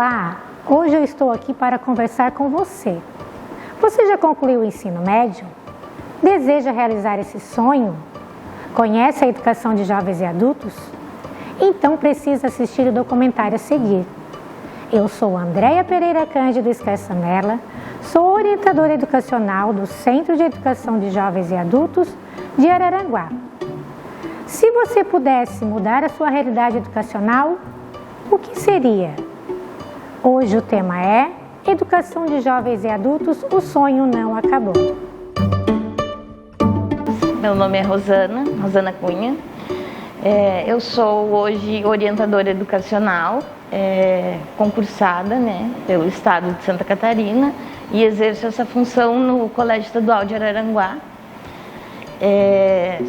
Olá, hoje eu estou aqui para conversar com você. Você já concluiu o ensino médio? Deseja realizar esse sonho? Conhece a educação de jovens e adultos? Então precisa assistir o documentário a seguir. Eu sou Andréia Pereira Cândido Escarçamella, sou orientadora educacional do Centro de Educação de Jovens e Adultos de Araranguá. Se você pudesse mudar a sua realidade educacional, o que seria? Hoje o tema é Educação de Jovens e Adultos, o sonho não acabou. Meu nome é Rosana Cunha. Eu sou hoje orientadora educacional, concursada, pelo Estado de Santa Catarina e exerço essa função no Colégio Estadual de Araranguá.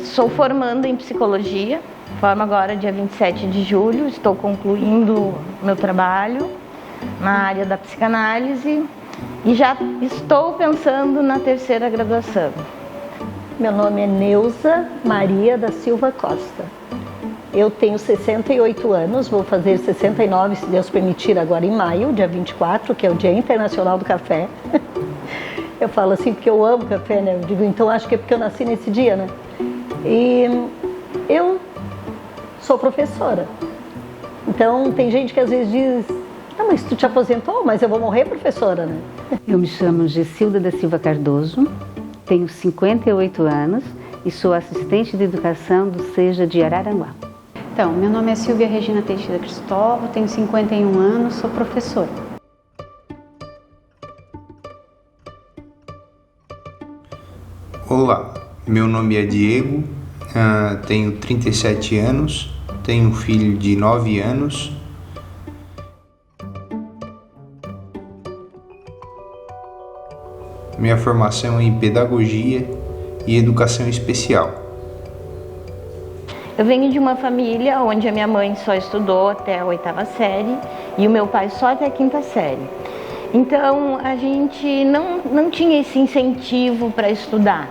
Sou formanda em psicologia, formo agora dia 27 de julho, estou concluindo meu trabalho na área da psicanálise e já estou pensando na terceira graduação. Meu nome é Neuza Maria da Silva Costa. Eu tenho 68 anos, vou fazer 69, se Deus permitir, agora em maio, dia 24, que é o Dia Internacional do Café. Eu falo assim porque eu amo café, né? Eu digo, então acho que é porque eu nasci nesse dia, né? E eu sou professora. Então tem gente que às vezes diz, ah, mas tu te aposentou, mas eu vou morrer professora, né? Eu me chamo Gessilda da Silva Cardoso, tenho 58 anos e sou assistente de educação do SEJA de Araranguá. Então, meu nome é Silvia Regina Teixeira Cristóvão, tenho 51 anos, sou professora. Olá, meu nome é Diego, tenho 37 anos, tenho um filho de 9 anos. Minha formação é em pedagogia e educação especial. Eu venho de uma família onde a minha mãe só estudou até a 8ª série e o meu pai só até a 5ª série. Então a gente não tinha esse incentivo para estudar.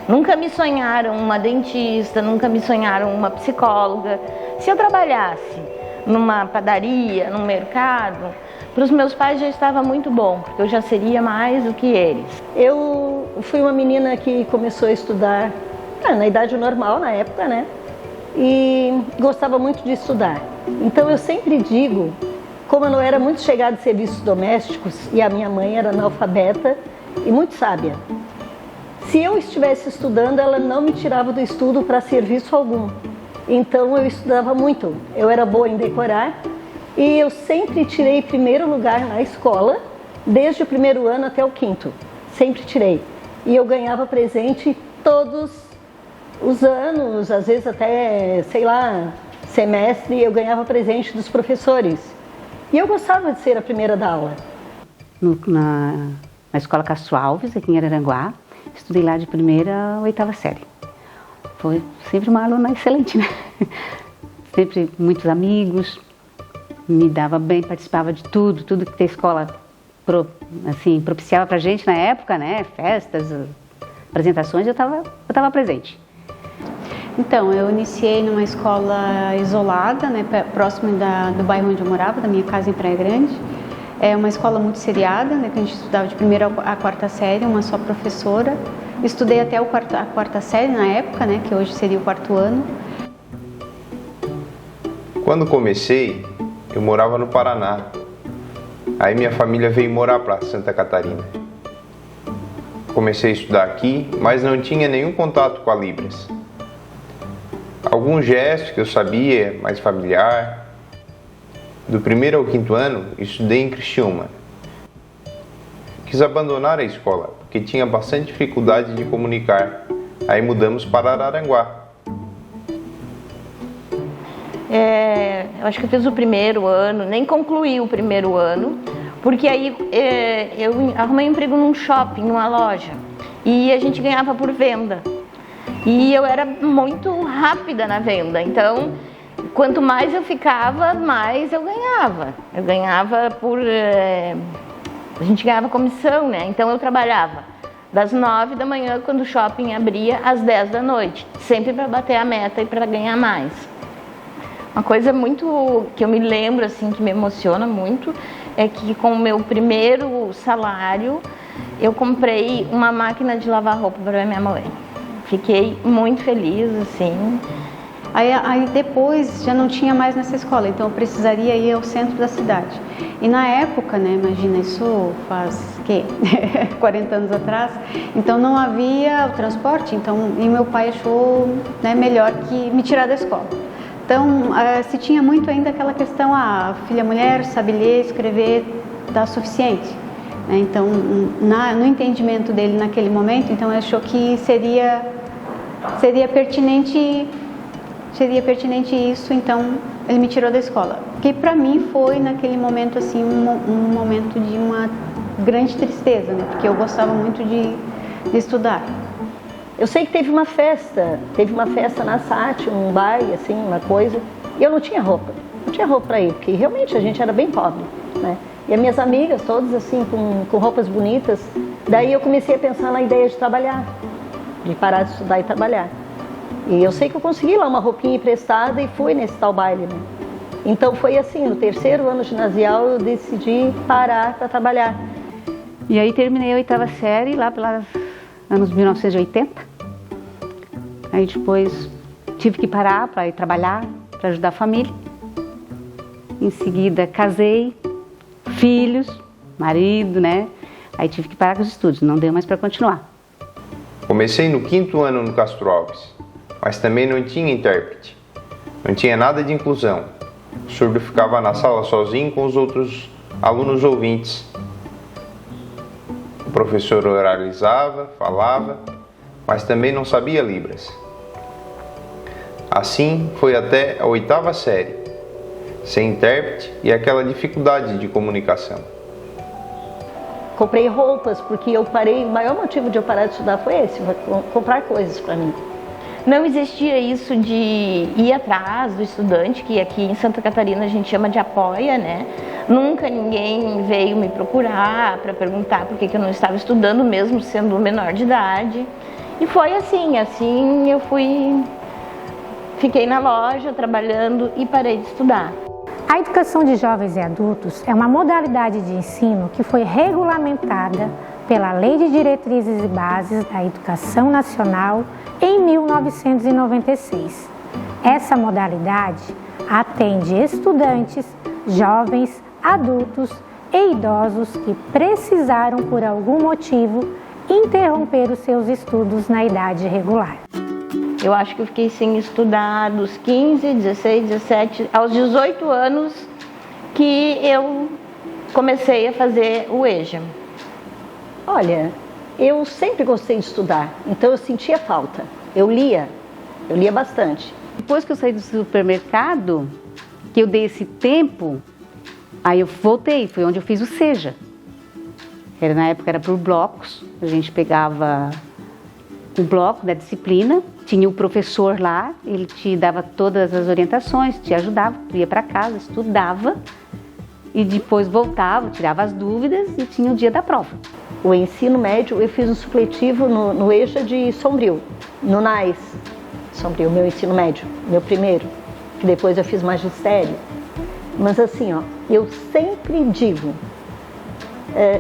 Nunca me sonharam uma dentista, nunca me sonharam uma psicóloga. Se eu trabalhasse numa padaria, num mercado, para os meus pais já estava muito bom, porque eu já seria mais do que eles. Eu fui uma menina que começou a estudar na idade normal, na época, né? E gostava muito de estudar. Então eu sempre digo, como eu não era muito chegada de serviços domésticos e a minha mãe era analfabeta e muito sábia, se eu estivesse estudando, ela não me tirava do estudo para serviço algum. Então eu estudava muito, eu era boa em decorar e eu sempre tirei primeiro lugar na escola, desde o primeiro ano até o 5º, sempre tirei. E eu ganhava presente todos os anos, às vezes até, semestre, eu ganhava presente dos professores. E eu gostava de ser a primeira da aula. Na escola Castro Alves, aqui em Araranguá, estudei lá de 1ª a 8ª série. Foi sempre uma aluna excelente, né? Sempre muitos amigos, me dava bem, participava de tudo que a escola propiciava pra gente na época, né? Festas, apresentações, eu tava presente. Então, eu iniciei numa escola isolada, né, próximo do bairro onde eu morava, da minha casa em Praia Grande. É uma escola muito seriada, né, que a gente estudava de 1ª a 4ª série, uma só professora. Estudei até a 4ª série na época, né, que hoje seria o 4º ano. Quando comecei, eu morava no Paraná. Aí minha família veio morar para Santa Catarina. Comecei a estudar aqui, mas não tinha nenhum contato com a Libras. Alguns gestos que eu sabia, mais familiar. Do 1º ao 5º ano, estudei em Criciúma. Quis abandonar a escola, porque tinha bastante dificuldade de comunicar. Aí mudamos para Araranguá. Eu acho que eu fiz o 1º ano, nem concluí o 1º ano, porque aí eu arrumei um emprego num shopping, numa loja, e a gente ganhava por venda. E eu era muito rápida na venda, então quanto mais eu ficava, mais eu ganhava. Eu ganhava a gente ganhava comissão, né? Então eu trabalhava das 9 da manhã, quando o shopping abria, às 10 da noite, sempre para bater a meta e para ganhar mais. Uma coisa muito que eu me lembro, assim, que me emociona muito, é que com o meu primeiro salário eu comprei uma máquina de lavar roupa para minha mãe. Fiquei muito feliz, assim. Aí depois já não tinha mais nessa escola, então eu precisaria ir ao centro da cidade. E na época, né, imagina, isso faz, 40 anos atrás, então não havia o transporte, e meu pai achou, né, melhor que me tirar da escola. Então, se tinha muito ainda aquela questão, a filha mulher sabe ler, escrever, dá o suficiente. Então, no entendimento dele naquele momento, então ele achou que seria pertinente isso, então ele me tirou da escola. Que para mim foi naquele momento assim um momento de uma grande tristeza, né? Porque eu gostava muito de estudar. Eu sei que teve uma festa na SAT, um baile, assim, uma coisa, e eu não tinha roupa para ir, porque realmente a gente era bem pobre, né? E as minhas amigas, todas assim, com roupas bonitas, daí eu comecei a pensar na ideia de trabalhar, de parar de estudar e trabalhar. E eu sei que eu consegui lá uma roupinha emprestada e fui nesse tal baile, né? Então foi assim, no terceiro ano ginasial eu decidi parar para trabalhar. E aí terminei a 8ª série lá pelos anos 1980. Aí depois tive que parar para ir trabalhar, para ajudar a família. Em seguida casei, filhos, marido, né? Aí tive que parar com os estudos, não deu mais para continuar. Comecei no 5º ano no Castro Alves, mas também não tinha intérprete. Não tinha nada de inclusão. O surdo ficava na sala sozinho com os outros alunos ouvintes. O professor oralizava, falava, mas também não sabia Libras. Assim foi até a 8ª série, sem intérprete e aquela dificuldade de comunicação. Comprei roupas, porque eu parei, o maior motivo de eu parar de estudar foi esse, comprar coisas para mim. Não existia isso de ir atrás do estudante, que aqui em Santa Catarina a gente chama de apoia, né? Nunca ninguém veio me procurar para perguntar por que eu não estava estudando, mesmo sendo menor de idade. E foi assim eu fiquei na loja trabalhando e parei de estudar. A educação de jovens e adultos é uma modalidade de ensino que foi regulamentada pela Lei de Diretrizes e Bases da Educação Nacional em 1996. Essa modalidade atende estudantes, jovens, adultos e idosos que precisaram, por algum motivo, interromper os seus estudos na idade regular. Eu acho que eu fiquei sem estudar dos 15, 16, 17, aos 18 anos que eu comecei a fazer o EJA. Olha, eu sempre gostei de estudar, então eu sentia falta. Eu lia bastante. Depois que eu saí do supermercado, que eu dei esse tempo, aí eu voltei, foi onde eu fiz o SEJA. Na época era por blocos, a gente pegava o bloco da disciplina, tinha o professor lá, ele te dava todas as orientações, te ajudava, tu ia para casa, estudava e depois voltava, tirava as dúvidas e tinha o dia da prova. O ensino médio, eu fiz um supletivo no EJA de Sombrio, no NAIS Sombrio, meu ensino médio, meu primeiro, que depois eu fiz magistério. Mas assim, ó, eu sempre digo,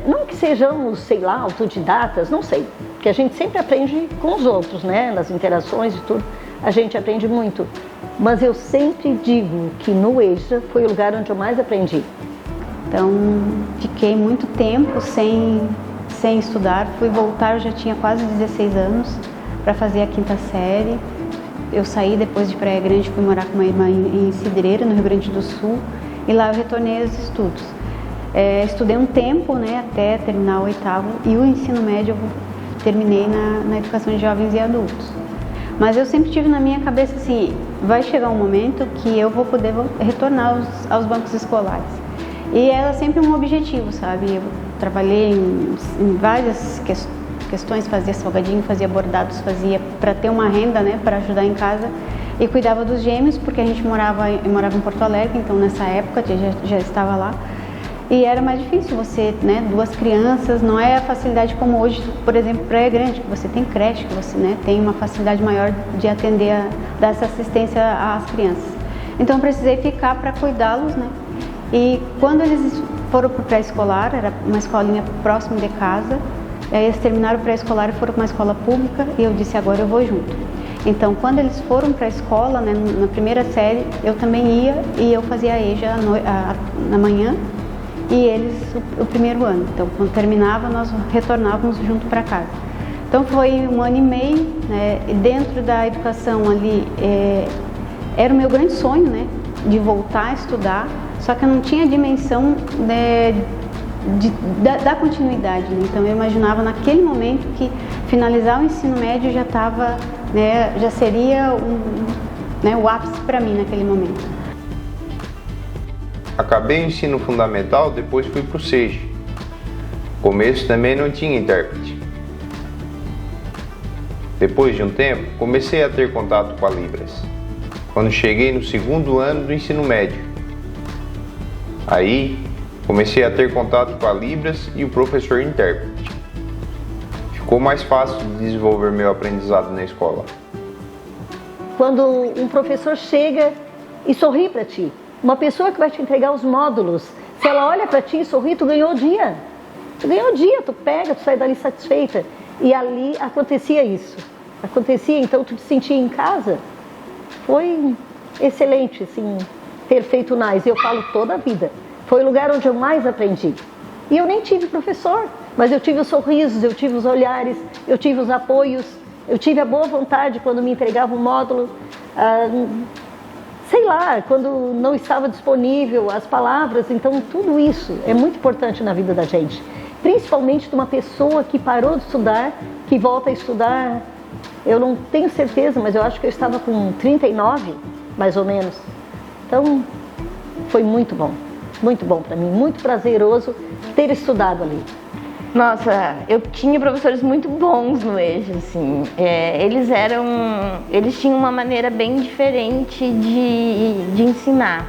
não que sejamos, sei lá, autodidatas, não sei, porque a gente sempre aprende com os outros, né, nas interações e tudo, a gente aprende muito. Mas eu sempre digo que no EJA foi o lugar onde eu mais aprendi. Então, fiquei muito tempo sem estudar, fui voltar, eu já tinha quase 16 anos para fazer a 5ª série. Eu saí depois de Praia Grande, fui morar com uma irmã em Cidreira, no Rio Grande do Sul, e lá eu retornei aos estudos. Estudei um tempo, né, até terminar o 8º, e o ensino médio eu terminei na educação de jovens e adultos. Mas eu sempre tive na minha cabeça assim, vai chegar um momento que eu vou poder retornar aos bancos escolares. E era sempre um objetivo, sabe? Eu trabalhei em várias questões, fazia salgadinho, fazia bordados, fazia para ter uma renda, né, para ajudar em casa, e cuidava dos gêmeos, porque a gente morava em Porto Alegre, então nessa época já estava lá. E era mais difícil você, né, 2 crianças, não é a facilidade como hoje, por exemplo, Praia Grande, que você tem creche, que você, né, tem uma facilidade maior de atender, dar essa assistência às crianças. Então eu precisei ficar para cuidá-los, né? E quando eles foram para o pré-escolar, era uma escolinha próximo de casa. E aí eles terminaram o pré-escolar e foram para uma escola pública e eu disse, agora eu vou junto. Então, quando eles foram para a escola, né, na primeira série, eu também ia e eu fazia a EJA na manhã e eles o primeiro ano. Então, quando terminava, nós retornávamos junto para casa. Então, foi 1 ano e meio, né, e dentro da educação ali, era o meu grande sonho, né, de voltar a estudar, só que eu não tinha dimensão da continuidade, né? Então eu imaginava naquele momento que finalizar o ensino médio já estava, né, já seria o ápice para mim naquele momento. Acabei o ensino fundamental, depois fui para o SEJ. No começo também não tinha intérprete. Depois de um tempo, comecei a ter contato com a Libras, quando cheguei no 2º ano do ensino médio. Aí, comecei a ter contato com a Libras e o professor intérprete. Ficou mais fácil de desenvolver meu aprendizado na escola. Quando um professor chega e sorri para ti, uma pessoa que vai te entregar os módulos, se ela olha para ti e sorri, tu ganhou o dia. Tu ganhou o dia, tu pega, tu sai dali satisfeita. E ali acontecia isso. Acontecia, então tu te sentia em casa. Foi excelente, assim, ter feito o NAIS. Eu falo toda a vida. Foi o lugar onde eu mais aprendi. E eu nem tive professor, mas eu tive os sorrisos, eu tive os olhares, eu tive os apoios, eu tive a boa vontade quando me entregava um módulo, sei lá, quando não estava disponível, as palavras. Então tudo isso é muito importante na vida da gente. Principalmente de uma pessoa que parou de estudar, que volta a estudar. Eu não tenho certeza, mas eu acho que eu estava com 39, mais ou menos. Então foi muito bom para mim, muito prazeroso ter estudado ali. Nossa, eu tinha professores muito bons no EJA, assim. Eles tinham uma maneira bem diferente de ensinar.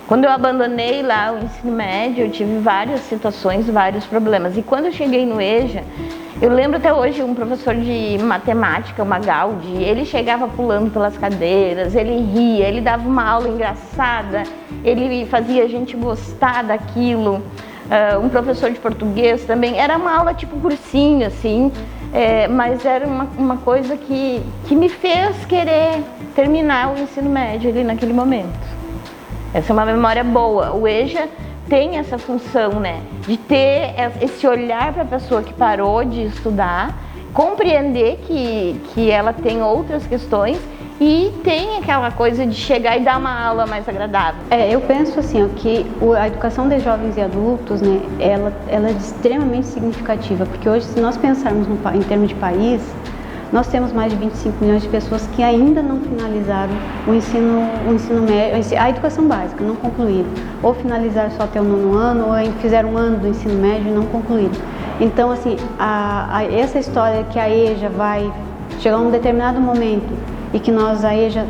Quando eu abandonei lá o ensino médio, eu tive várias situações, vários problemas. E quando eu cheguei no EJA, eu lembro até hoje um professor de matemática, o Magaldi, ele chegava pulando pelas cadeiras, ele ria, ele dava uma aula engraçada, ele fazia a gente gostar daquilo. Um professor de português também, era uma aula tipo cursinho, assim, mas era uma coisa que me fez querer terminar o ensino médio ali naquele momento. Essa é uma memória boa. O EJA tem essa função, né, de ter esse olhar para a pessoa que parou de estudar, compreender que ela tem outras questões e tem aquela coisa de chegar e dar uma aula mais agradável. Eu penso assim, ó, que a educação de jovens e adultos, né, ela é extremamente significativa, porque hoje, se nós pensarmos em termos de país, nós temos mais de 25 milhões de pessoas que ainda não finalizaram o ensino médio, a educação básica, não concluíram. Ou finalizaram só até o 9º ano, ou fizeram 1 ano do ensino médio e não concluíram. Então, assim, essa história que a EJA vai chegar a um determinado momento e que a EJA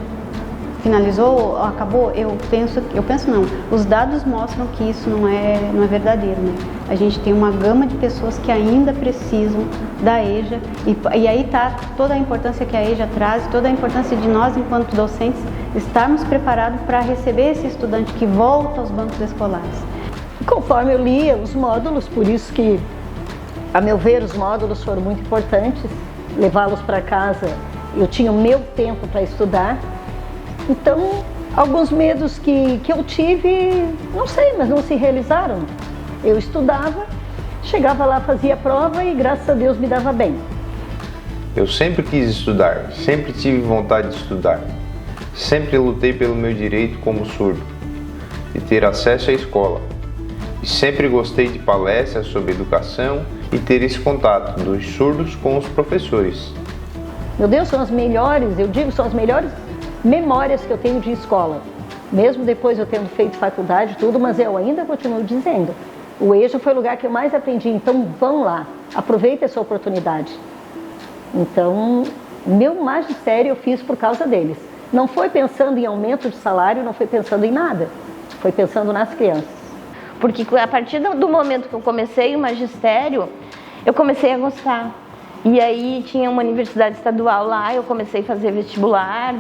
finalizou, acabou, eu penso não. Os dados mostram que isso não é verdadeiro, né? A gente tem uma gama de pessoas que ainda precisam da EJA e aí está toda a importância que a EJA traz, toda a importância de nós, enquanto docentes, estarmos preparados para receber esse estudante que volta aos bancos escolares. Conforme eu lia os módulos, por isso que, a meu ver, os módulos foram muito importantes, levá-los para casa, eu tinha o meu tempo para estudar. Então, alguns medos que eu tive, não sei, mas não se realizaram. Eu estudava, chegava lá, fazia a prova e, graças a Deus, me dava bem. Eu sempre quis estudar, sempre tive vontade de estudar. Sempre lutei pelo meu direito como surdo, de ter acesso à escola. E sempre gostei de palestras sobre educação e ter esse contato dos surdos com os professores. Meu Deus, são as melhores, eu digo, são as melhores memórias que eu tenho de escola. Mesmo depois eu tendo feito faculdade e tudo, mas eu ainda continuo dizendo. O EJA foi o lugar que eu mais aprendi, então vão lá, aproveita essa oportunidade. Então, meu magistério eu fiz por causa deles. Não foi pensando em aumento de salário, não foi pensando em nada, foi pensando nas crianças. Porque a partir do momento que eu comecei o magistério, eu comecei a gostar. E aí tinha uma universidade estadual lá, eu comecei a fazer vestibular,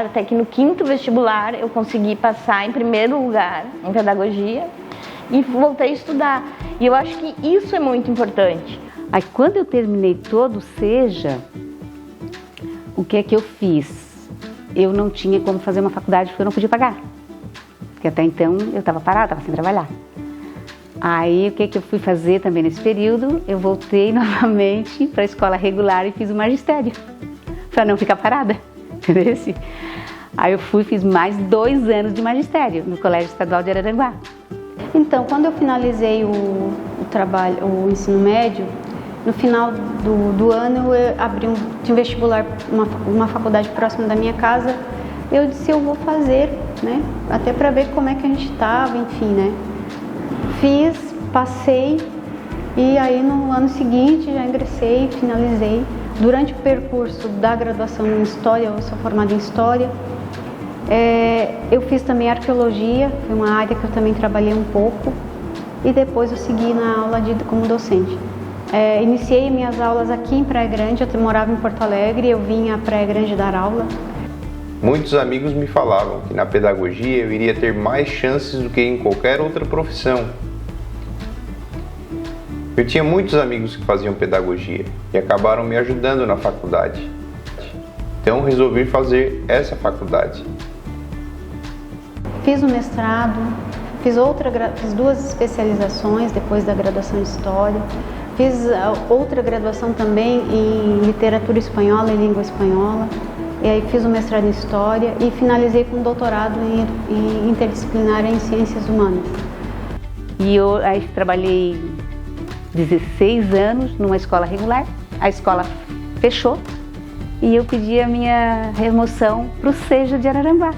até que no 5º vestibular eu consegui passar em primeiro lugar em pedagogia. e voltei a estudar. E eu acho que isso é muito importante. Aí quando eu terminei todo o SEJA, o que é que eu fiz? Eu não tinha como fazer uma faculdade porque eu não podia pagar. Porque até então eu estava parada, estava sem trabalhar. Aí o que é que eu fui fazer também nesse período? Eu voltei novamente para a escola regular e fiz o magistério, para não ficar parada, entendeu? Aí eu fiz mais 2 anos de magistério no Colégio Estadual de Araranguá. Então, quando eu finalizei o o ensino médio, no final do ano eu tinha um vestibular, uma faculdade próxima da minha casa. Eu disse, eu vou fazer, né? Até para ver como é que a gente estava, enfim, né? Fiz, passei e aí no ano seguinte já ingressei, finalizei. Durante o percurso da graduação em História, eu sou formada em História, eu fiz também Arqueologia, foi uma área que eu também trabalhei um pouco, e depois eu segui na aula como docente. Iniciei minhas aulas aqui em Praia Grande, eu morava em Porto Alegre, eu vim a Praia Grande dar aula. Muitos amigos me falavam que na pedagogia eu iria ter mais chances do que em qualquer outra profissão. Eu tinha muitos amigos que faziam pedagogia e acabaram me ajudando na faculdade. Então resolvi fazer essa faculdade. Fiz o mestrado, fiz 2 especializações depois da graduação em História. Fiz outra graduação também em Literatura Espanhola e Língua Espanhola. E aí fiz o mestrado em História e finalizei com um doutorado em Interdisciplinar em Ciências Humanas. E eu aí trabalhei 16 anos numa escola regular, a escola fechou e eu pedi a minha remoção para o SEJA de Araranguá.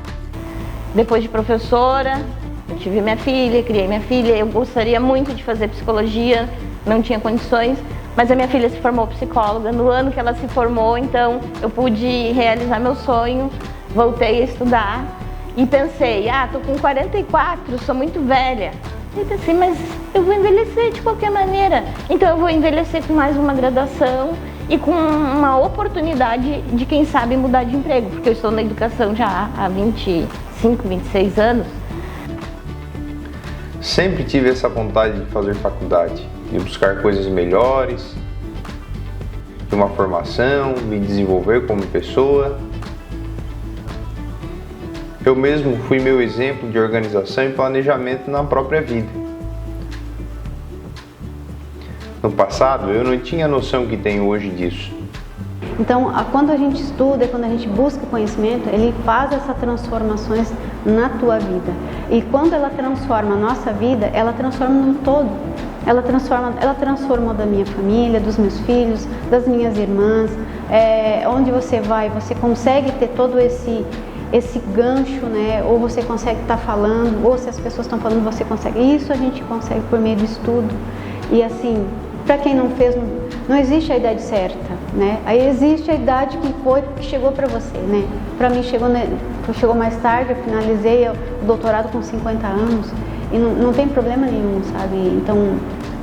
Depois de professora, eu tive minha filha, criei minha filha, eu gostaria muito de fazer psicologia, não tinha condições, mas a minha filha se formou psicóloga. No ano que ela se formou, então eu pude realizar meu sonho, voltei a estudar e pensei, tô com 44, sou muito velha. E pensei, mas eu vou envelhecer de qualquer maneira, então eu vou envelhecer com mais uma graduação e com uma oportunidade de, quem sabe, mudar de emprego, porque eu estou na educação já há 25, 26 anos. Sempre tive essa vontade de fazer faculdade, de buscar coisas melhores, de uma formação, me desenvolver como pessoa. Eu mesmo fui meu exemplo de organização e planejamento na própria vida. No passado, eu não tinha a noção que tenho hoje disso. Então, quando a gente estuda, quando a gente busca conhecimento, ele faz essas transformações na tua vida. E quando ela transforma a nossa vida, ela transforma no todo. Ela transformou da minha família, dos meus filhos, das minhas irmãs. Onde você vai, você consegue ter todo esse gancho, né? Ou você consegue estar falando, ou se as pessoas estão falando, você consegue. Isso a gente consegue por meio do estudo. E assim, para quem não fez, não existe a idade certa, né? Aí existe a idade que chegou para você, né? Para mim chegou mais tarde, eu finalizei o doutorado com 50 anos e não tem problema nenhum, sabe? Então,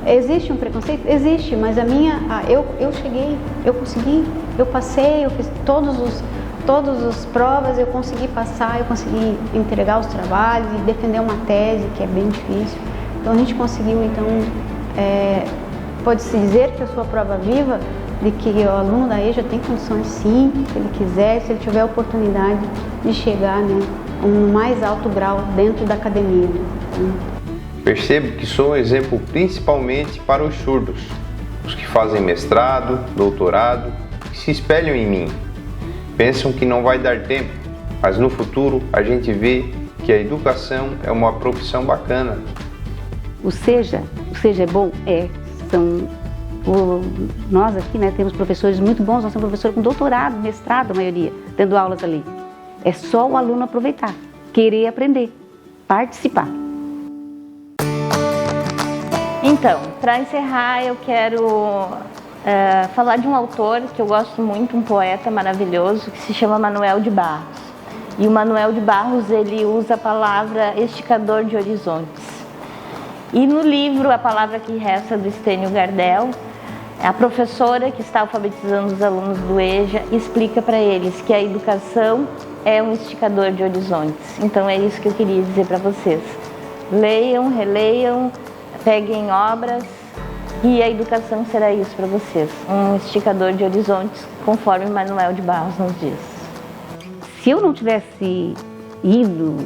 existe um preconceito? Existe, mas eu cheguei, eu consegui, eu passei, eu fiz todas as provas, eu consegui passar, eu consegui entregar os trabalhos e defender uma tese, que é bem difícil. Então, a gente conseguiu, então, pode-se dizer que eu sou a prova viva de que o aluno da EJA tem condições, sim, se ele quiser, se ele tiver a oportunidade de chegar, né, a um mais alto grau dentro da academia. Então, percebo que sou um exemplo principalmente para os surdos, os que fazem mestrado, doutorado, que se espelham em mim. Pensam que não vai dar tempo, mas no futuro a gente vê que a educação é uma profissão bacana. O SEJA é bom? Nós aqui, né, temos professores muito bons, nós temos professores com doutorado, mestrado, a maioria, dando aulas ali. É só o aluno aproveitar, querer aprender, participar. Então, para encerrar, eu quero falar de um autor que eu gosto muito, um poeta maravilhoso, que se chama Manuel de Barros. E o Manuel de Barros, ele usa a palavra esticador de horizontes. E no livro A Palavra que Resta, do Estênio Gardel, a professora que está alfabetizando os alunos do EJA explica para eles que a educação é um esticador de horizontes. Então é isso que eu queria dizer para vocês. Leiam, releiam, peguem obras e a educação será isso para vocês, um esticador de horizontes, conforme Manuel de Barros nos diz. Se eu não tivesse ido,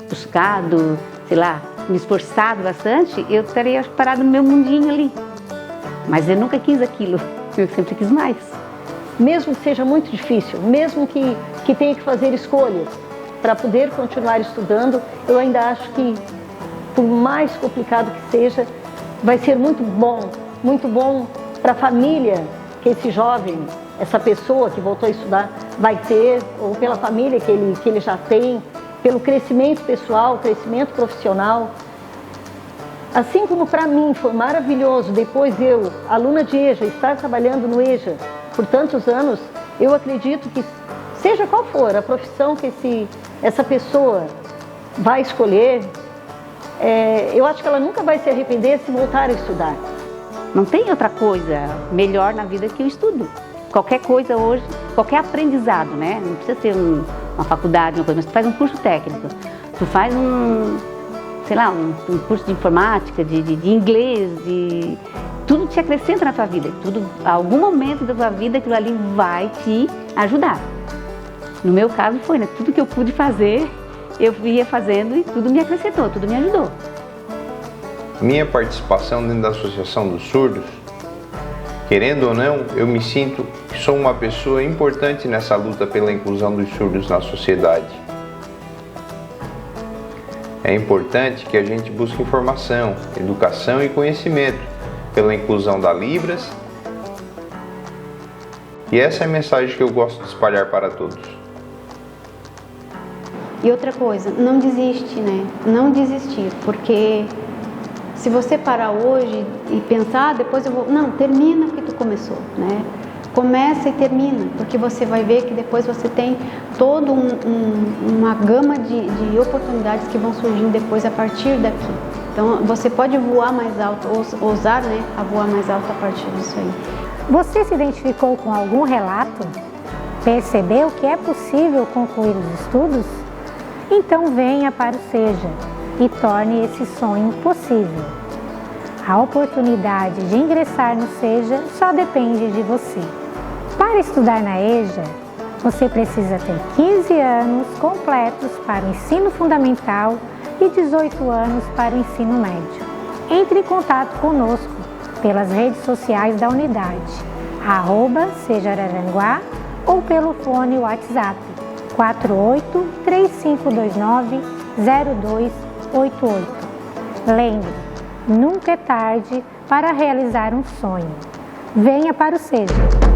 buscado, sei lá, me esforçado bastante, eu teria parado no meu mundinho ali. Mas eu nunca quis aquilo, eu sempre quis mais. Mesmo que seja muito difícil, mesmo que tenha que fazer escolhas para poder continuar estudando, eu ainda acho que, por mais complicado que seja, vai ser muito bom para a família que esse jovem, essa pessoa que voltou a estudar vai ter, ou pela família que ele já tem, pelo crescimento pessoal, crescimento profissional. Assim como para mim foi maravilhoso, depois eu, aluna de EJA, estar trabalhando no EJA por tantos anos, eu acredito que, seja qual for a profissão que essa pessoa vai escolher, eu acho que ela nunca vai se arrepender se voltar a estudar. Não tem outra coisa melhor na vida que o estudo. Qualquer coisa hoje, qualquer aprendizado, né? Não precisa ser uma faculdade, uma coisa, mas tu faz um curso técnico, tu faz um curso de informática, de inglês, tudo te acrescenta na tua vida. Tudo, algum momento da tua vida, aquilo ali vai te ajudar. No meu caso foi, né? Tudo que eu pude fazer, eu ia fazendo e tudo me acrescentou, tudo me ajudou. Minha participação dentro da Associação dos Surdos, querendo ou não, eu me sinto que sou uma pessoa importante nessa luta pela inclusão dos surdos na sociedade. É importante que a gente busque informação, educação e conhecimento pela inclusão da Libras. E essa é a mensagem que eu gosto de espalhar para todos. E outra coisa, não desiste, né? Não desistir, porque se você parar hoje e pensar, depois eu vou... Não, termina o que tu começou, né? Começa e termina, porque você vai ver que depois você tem toda uma gama de oportunidades que vão surgindo depois a partir daqui. Então, você pode voar mais alto, ousar, né, a voar mais alto a partir disso aí. Você se identificou com algum relato? Percebeu que é possível concluir os estudos? Então venha para o SEJA e torne esse sonho possível. A oportunidade de ingressar no SEJA só depende de você. Para estudar na EJA, você precisa ter 15 anos completos para o ensino fundamental e 18 anos para o ensino médio. Entre em contato conosco pelas redes sociais da unidade, @SejaAraranguá ou pelo fone WhatsApp 48-3529-0288. Lembre, nunca é tarde para realizar um sonho. Venha para o SEJA.